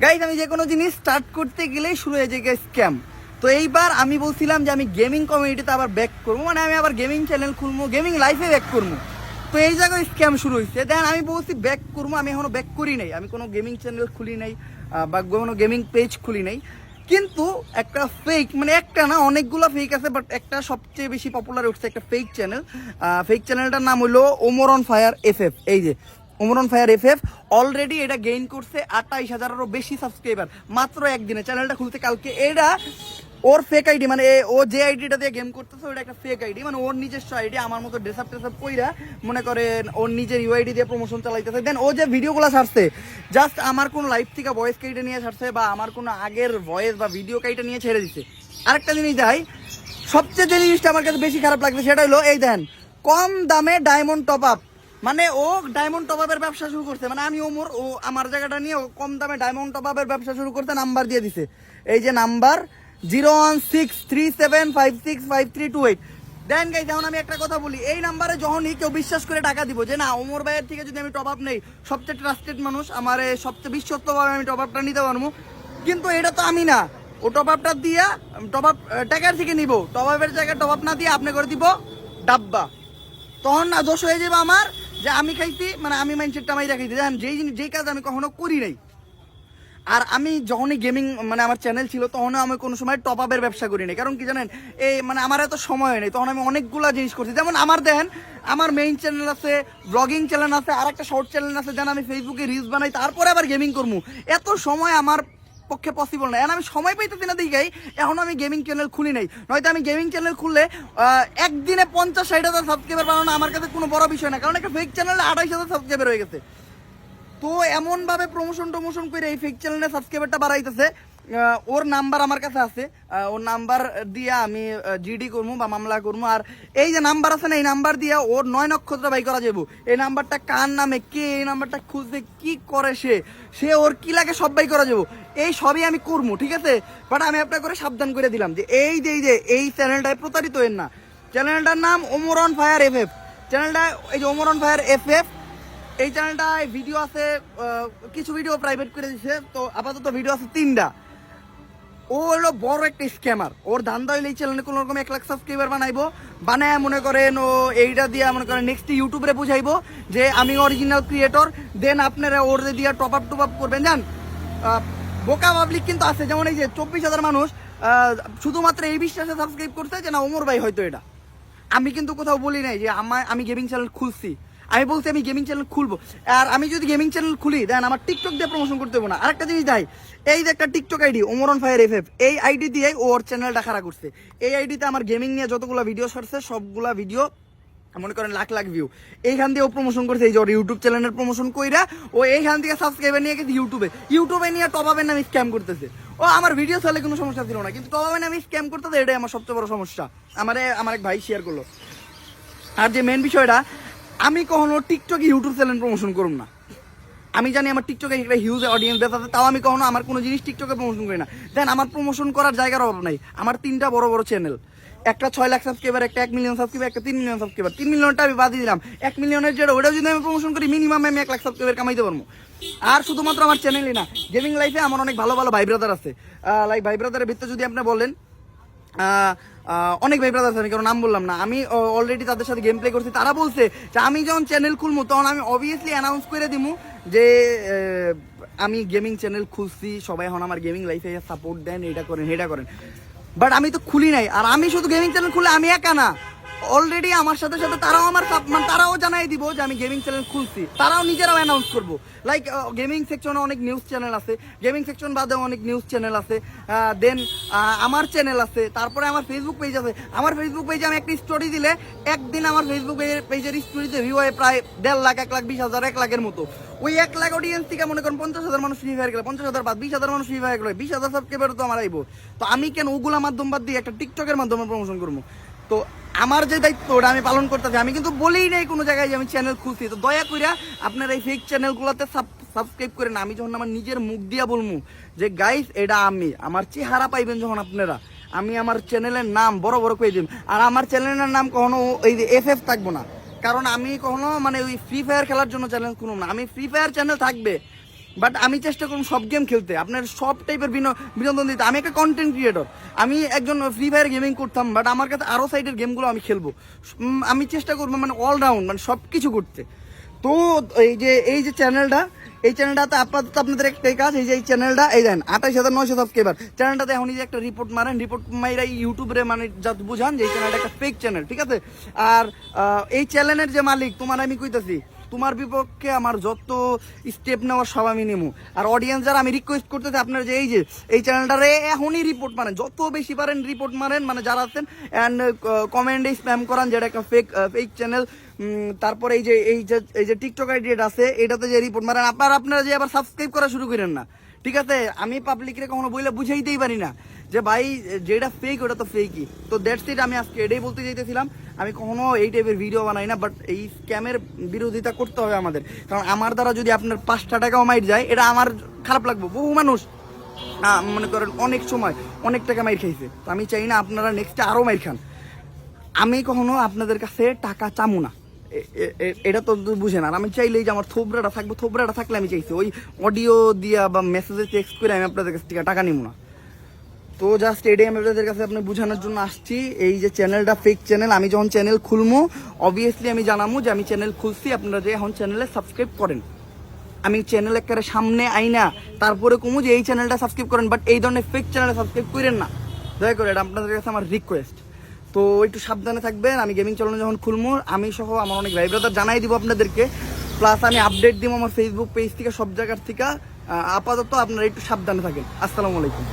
Guys আমি যে কোনো জিনিস স্টার্ট করতে গেলেই শুরু হয়ে যায় স্ক্যাম। তো এইবার আমি বলছিলাম যে আমি গেমিং কমিউনিটিতে আবার ব্যাক করবো, মানে আমি আবার গেমিং চ্যানেল খুলবো, গেমিং লাইফে ব্যাক করবো। তো এই জায়গায় স্ক্যাম শুরু হয়েছে। দেন আমি বলছি ব্যাক করবো, আমি এখনো ব্যাক করি নাই, আমি কোনো গেমিং চ্যানেল খুলি নাই বা কোনো গেমিং পেজ খুলি নাই। কিন্তু একটা ফেক, মানে একটা না অনেকগুলো ফেক আছে, বাট একটা সবচেয়ে বেশি পপুলার উঠছে একটা ফেক চ্যানেল। ফেক চ্যানেলটার নাম হলো ওমর অন ফায়ার FF। এই যে Omar on fire FF already এটা গেইন করছে 28,000-এরও বেশি সাবস্ক্রাইবার মাত্র একদিনে। চ্যানেলটা খুলতে কালকে। এটা ওর ফেক আইডি, মানে ও যে আইডিটা দিয়ে গেম করতেছে ওটা একটা ফেক আইডি, মানে ওর নিজস্ব আইডি। আমার মতো ড্রেসআপ টেসআপ কইরা মনে করেন ওর নিজের ইউআইডি দিয়ে প্রমোশন চালাইতেছে। দেন ও যে ভিডিওগুলো ছাড়ছে জাস্ট আমার কোনো লাইভ থেকে ভয়েস কেটে নিয়ে ছাড়ছে, বা আমার কোনো আগের ভয়েস বা ভিডিও কেটে নিয়ে ছেড়ে দিচ্ছে। আরেকটা জিনিস যাই, সবচেয়ে যে জিনিসটা আমার কাছে বেশি খারাপ লাগছে সেটা হলো এই দেন কম দামে ডায়মন্ড টপ আপ। মানে ও ডায়মন্ড টপ আপের ব্যবসা শুরু করছে, মানে আমি ওমর ও আমার জায়গাটা নিয়ে ও কম দামে ডায়মন্ড টপ আপের ব্যবসা শুরু করতে নাম্বার দিয়ে দিছে। এই যে নাম্বার 01637565328। দেন গাইস এখন আমি একটা কথা বলি, এই নাম্বারে যখনই কেউ বিশ্বাস করে টাকা দিব যে না ওমর ভাইয়ের থেকে যদি আমি টপ আপ নেই, সবচেয়ে ট্রাস্টেড মানুষ, আমার সবচেয়ে বিশ্বস্তভাবে আমি টপ আপটা নিতে পারবো, কিন্তু এটা তো আমি না। ও টপ আপটা দিয়া টপ আপ টাকার থেকে নিব, টপ আপের জায়গায় টপ আপ না দিয়ে আপনি করে দিব ডাব্বা। তখন না দোষ হয়ে যাবে আমার যে আমি খাইছি, মানে আমি মাইন্ডসেটটা আমি রাখাইছি। দেখেন যেই কাজ আমি কখনো করি নাই। আর আমি যখনই গেমিং মানে আমার চ্যানেল ছিল তখন আমি কোনো সময় টপ আপের ব্যবসা করি নাই। কারণ কি জানেন, এই মানে আমার এত সময় নেই, তখন আমি অনেকগুলা জিনিস করছি। যেমন আমার দেখেন আমার মেইন চ্যানেল আছে, ব্লগিং চ্যানেল আছে, আর একটা শর্ট চ্যানেল আছে, দেন আমি ফেসবুকে রিলস বানাই, তারপরে আবার গেমিং করবো। এত সময় আমার পক্ষে পসিবল না, এখন আমি সময় পাইতেছি না দিকেই এখন আমি গেমিং চ্যানেল খুলি নাই। নয়তো আমি গেমিং চ্যানেল খুললে একদিনে 50-60 হাজার সাবস্ক্রাইবার বানানো আমার কাছে কোনো বড় বিষয় না, কারণ একটা ফেক চ্যানেলে 28,000 সাবস্ক্রাইবার হয়ে গেছে। তো এমনভাবে প্রমোশন করে এই ফেক চ্যানেলে সাবস্ক্রাইবারটা বাড়াইতেছে। ওর নাম্বার আমার কাছে আছে, ওর নাম্বার দিয়ে আমি জিডি করবো বা মামলা করবো। আর এই যে নাম্বার আছে না, এই নাম্বার দিয়ে ওর 9 নক্ষত্র বাই করা যাবো। এই নাম্বারটা কার নামে, কে এই নাম্বারটা খুঁজতে কি করে, সে ওর কি লাগে সব বাই করা যাবো। এই সবই আমি করবো, ঠিক আছে। বাট আমি আপনার করে সাবধান করে দিলাম যে এই চ্যানেলটায় প্রতারিত হন না। চ্যানেলটার নাম ওমর অন ফায়ার FF। চ্যানেলটা এই যে ওমর অন ফায়ার FF, এই চ্যানেলটায় ভিডিও আছে, কিছু ভিডিও প্রাইভেট করে দিচ্ছে, তো আপাতত ভিডিও আছে 3টা। ও হলো বড় একটা স্ক্যামার। ওর ধান্দা হইলে এই চ্যানেলে কোনো রকম 1 লাখ সাবস্ক্রাইবার বানায় মনে করেন ও এইটা দিয়ে মনে করেন নেক্সট ইউটিউবে বুঝাইবো যে আমি অরিজিনাল ক্রিয়েটর। দেন আপনারা ওর দিয়ে টপ আপ করবেন। জান বোকা পাবলিক কিন্তু আছে, যেমন এই যে 24,000 মানুষ শুধুমাত্র এই বিশ্বাসে সাবস্ক্রাইব করতে যে না ওমর ভাই হয়তো এটা। আমি কিন্তু কোথাও বলি নাই যে আমি গেমিং চ্যানেল খুলছি, আমি বলছি আমি গেমিং চ্যানেল খুলবো। আর আমি যদি গেমিং চ্যানেল খুলি দেন আমার টিকটক দিয়ে প্রমোশন করতে হবে না। আরেকটা জিনিস দেয়, এই যে একটা TikTok ID Omar on fire FF, এই আইডি দিয়ে ওর চ্যানেলটা খাড়া করছে। এই আইডিতে আমার গেমিং নিয়ে যতগুলো ভিডিও ছাড়ছে সবগুলা ভিডিও মনে করেন লাখ লাখ ভিউ। এইখান দিয়ে ও প্রমোশন করছে, এই যে ওর ইউটিউব চ্যানেলের প্রমোশন কইরা ও এইখান থেকে সাবস্ক্রাইবার নিয়ে গেছে ইউটিউবে নিয়ে টপ আপের নামে স্ক্যাম করতেছে। ও আমার ভিডিও চালে কোনো সমস্যা ছিল না, কিন্তু টপ আপের নামে স্ক্যাম করতেছে, এটাই আমার সবচেয়ে বড় সমস্যা। আমার এক ভাই শেয়ার করলো। আর যে মেন বিষয়টা, আমি কখনো টিকটকে ইউটিউব চ্যানেল প্রমোশন করব না। আমি জানি আমার টিকটকে একটা হিউজ অডিয়েন্স বেস আছে, তাও আমি কখনো আমার কোনো জিনিস টিকটকে প্রমোশন করি না। দেন আমার প্রমোশন করার জায়গার অভাব নাই। আমার 3টা বড় বড় চ্যানেল, একটা 6 লাখ সাবস্ক্রাইবার, একটা 1 মিলিয়ন সাবস্ক্রাইবার, একটা 3 মিলিয়ন সাবস্ক্রাইবার। 3 মিলিয়নটা আমি বাদ দিলাম, 1 মিলিয়নের যেটা ওটাও যদি আমি প্রমোশন করি মিনিমাম আমি 1 লাখ সাবস্ক্রাইবার কামাইতে পারবো। আর শুধুমাত্র আমার চ্যানেলই না, গেমিং লাইফে আমার অনেক ভালো ভালো ভাই ব্রাদার আছে। লাইক ভাই ব্রাদারের ভিতরে যদি আপনি বলেন অনেক ভাই ব্রাদার আছে, আমি কারো নাম বললাম না, আমি অলরেডি তাদের সাথে গেম প্লে করছি। তারা বলছে যে আমি যখন চ্যানেল খুলবো তখন আমি অবভিয়াসলি অ্যানাউন্স করে দিব যে আমি গেমিং চ্যানেল খুলছি, সবাই এখন আমার গেমিং লাইফে সাপোর্ট দেন, এটা করেন। বাট আমি তো খুলি নাই। আর আমি শুধু গেমিং চ্যানেল খুলে আমি একা না, অলরেডি আমার সাথে সাথে তারাও জানাই দিব যে আমি গেমিং চ্যানেল খুলছি, তারাও নিজেরাও অ্যানাউন্স করবো। লাইক গেমিং সেকশনে অনেক নিউজ চ্যানেল আছে, গেমিং সেকশন বাদেও অনেক নিউজ চ্যানেল আছে। দেন আমার চ্যানেল আছে, তারপরে আমার ফেসবুক পেজ আছে। আমার ফেসবুক পেজে আমি একটা স্টোরি দিলে একদিন আমার ফেসবুক পেজের স্টোরিতে ভিউ হয় প্রায় 1.5 লাখ, 1,20,000, 1 লাখের মতো। ওই 1 লাখ অডিয়েন্স থেকে মনে করেন 50,000 মানুষ ফ্রি ফায়ার গেলে, 50,000 বাদ 20,000 মানুষ ফ্রি ফায়ার গেলে 20,000 সাবস্ক্রাইবার তো আমার আইব। তো আমি কেন ওগুলা মাধ্যম বাদ দিয়ে একটা টিকটকের মাধ্যমে প্রমোশন করবো? তো আমার যে দায়িত্ব ওটা আমি পালন করতেছি। আমি কিন্তু বলেই নাই কোনো জায়গায় যে আমি চ্যানেল খুলছি। তো দয়া করে আপনার এই ফেক চ্যানেলগুলোতে সাবস্ক্রাইব করেন। আমি যখন আমার নিজের মুখ দিয়া বলবো যে গাইস এটা আমি, আমার চেহারা পাইবেন যখন আপনারা, আমি আমার চ্যানেলের নাম বড় বড় করে দিন। আর আমার চ্যানেলের নাম কখনো এই যে FF থাকবো না, কারণ আমি কখনো মানে ওই ফ্রি ফায়ার খেলার জন্য চ্যানেল খুলব না। আমি ফ্রি ফায়ার চ্যানেল থাকবে, বাট আমি চেষ্টা করুন সব গেম খেলতে, আপনার সব টাইপের বিনোদন দিতে। আমি একটা কন্টেন্ট ক্রিয়েটর, আমি একজন ফ্রি ফায়ার গেমিং করতাম, বাট আমার কাছে আরও সাইডের গেমগুলো আমি খেলবো। আমি চেষ্টা করবো মানে অলরাউন্ড, মানে সব কিছু করতে। তো এই যে চ্যানেলটা, এই চ্যানেলটাতে আপাতত আপনাদের একটাই কাজ, এই চ্যানেলটা এই দেন 28,900 সাবস্ক্রাইবার। চ্যানেলটাতে এখন এই যে একটা রিপোর্ট মারেন, রিপোর্ট মাইরা ইউটিউবে মানে যা বুঝান যে এই চ্যানেলটা একটা ফেক চ্যানেল, ঠিক আছে? আর এই চ্যানেলের যে মালিক তোমার আমি কইতাছি, তোমার বিপক্ষে আমার যত স্টেপ নেওয়ার সব আমি নেবো। আর অডিয়েন্স যারা, আমি রিকোয়েস্ট করতেছি আপনার যে এই চ্যানেলটারে এখনই রিপোর্ট মারেন, যত বেশি পারেন রিপোর্ট মারেন, মানে যারা আছেন, অ্যান্ড কমেন্টে স্প্যাম করান যেটা একটা ফেক চ্যানেল। তারপরে এই যে টিকটক আইডি আছে, এটাতে যে রিপোর্ট মারেন। আপনারা যে আবার সাবস্ক্রাইব করা শুরু করেন না, ঠিক আছে? আমি পাবলিকরে কখনো বইলে বুঝাইতেই পারি না যে ভাই যেটা ফেক ওটা তো ফেকই। তো দ্যাটস ইট, আমি আজকে এটাই বলতে চাইতেছিলাম। আমি কখনো এই টাইপের ভিডিও বানাই না, বাট এই স্ক্যামের বিরোধিতা করতে হবে আমাদের, কারণ আমার দ্বারা যদি আপনার 5টা টাকাও মাইর যায়, এটা আমার খারাপ লাগবে। বহু মানুষ মনে করেন অনেক সময় অনেক টাকা মাইর খাইছে, তো আমি চাই না আপনারা নেক্সটে আরও মাইর খান। আমি কখনো আপনাদের কাছে টাকা চামু না, এটা তো বুঝেন। আর আমি চাইলেই যে আমার থোবরাটা থাকবো, থোবরাটা থাকলে আমি চাইছি ওই অডিও দিয়া বা মেসেজে টেক্সট করে আমি আপনাদের কাছ থেকে টাকা নিব না। তো জাস্ট এটাই আমি আপনাদের কাছে আপনি বোঝানোর জন্য আসছি। এই যে চ্যানেলটা ফেক চ্যানেল, আমি যখন চ্যানেল খুলবো অবভিয়াসলি আমি জানাবো যে আমি চ্যানেল খুলছি, আপনারা যে এখন চ্যানেলে সাবস্ক্রাইব করেন। আমি চ্যানেল একেবারে সামনে আইনা তারপরে কমু যে এই চ্যানেলটা সাবস্ক্রাইব করেন, বাট এই ধরনের ফেক চ্যানেলে সাবস্ক্রাইব করেন না, দয়া করে। এটা আপনাদের কাছে আমার রিকোয়েস্ট। তো একটু সাবধানে থাকবেন। আমি গেমিং চ্যানেল যখন খুলবো, আমি সহ আমার অনেক ভাই ব্রাদার জানাই দিব আপনাদেরকে, প্লাস আমি আপডেট দিব আমার ফেসবুক পেজ থেকে, সব জায়গার থেকে। আপাতত আপনারা একটু সাবধানে থাকেন। আসসালামু আলাইকুম।